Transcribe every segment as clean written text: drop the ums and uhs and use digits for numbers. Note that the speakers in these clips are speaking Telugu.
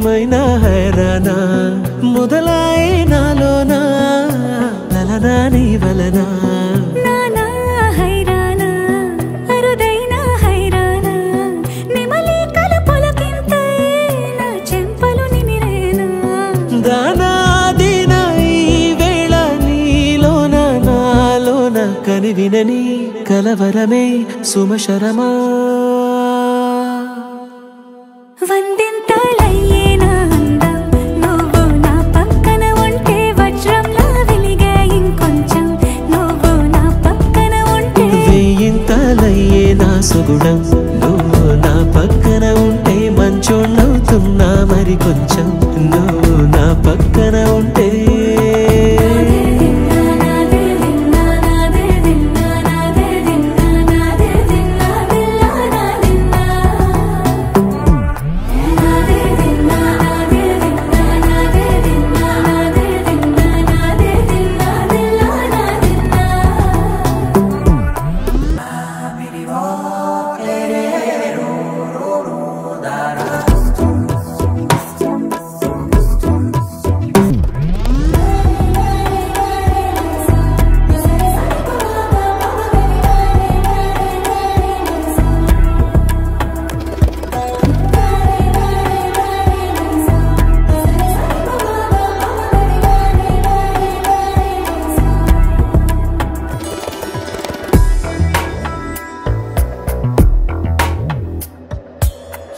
ఏమైనా హైరానా మొదలాయే నాలోనా లలనా నీ వలనా నానా హైరానా అరుదైనా హైరానా నెమలి కలపులకింతై నా చెంపలు నిమిరేనా దానాదిన ఈ వేళ నీలోన నాలోన కనివినని కలవరమే సుమశరమా వందింతలయ్యేనా అందం నువ్వు నా పక్కన ఉంటే వజ్రంలా వెలిగే ఇంకొంచెం నువ్వు నా పక్కన ఉంటే వేయింతలయ్యే నా సుగుణం నువ్వు నా పక్కన ఉంటే మంచోణ్ణవుతున్నా మరి కొంచెం నువ్వు నా పక్కన ఉంటే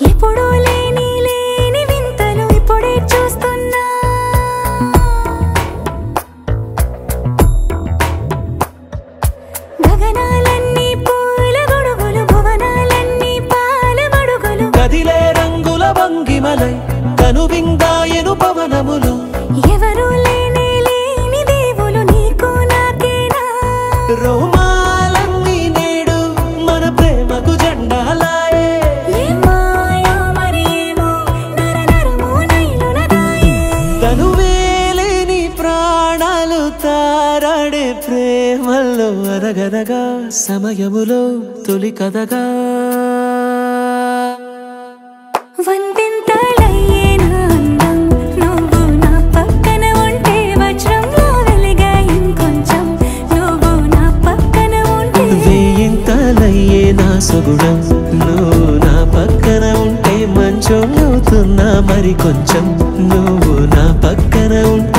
ఎప్పుడూ లేని వింతలు ఇప్పుడే చూస్తున్నా గగనాలన్నీ పూల గొడుగులు భువనాలన్నీ పాల మడుగులు కదిలే రంగుల భంగిమలై కనువిందాయను పవనములు ఎవరూ లేని దేవులు నీకు నాకేనా రోమాలన్నీ నేడు మన ప్రేమకు జెండాలాయే మాయో మరి ఏమో నరనరమో నైలున దాయే తనువేలేని ప్రాణాలు తారాడే ప్రేమల్లో అనగనగా సమయములో తొలి కథగా వందింతలయ్యేనా అందం నువ్వు నా పక్కన ఉంటే వజ్రంలా వెలిగే ఇంకొంచెం నువ్వు నా పక్కన ఉంటే వేయింతలయ్యే నా సుగుణం నువ్వు నా పక్కన ఉంటే మంచోణ్ణవుతున్నా మరి కొంచెం నువ్వు నా పక్కన ఉంటే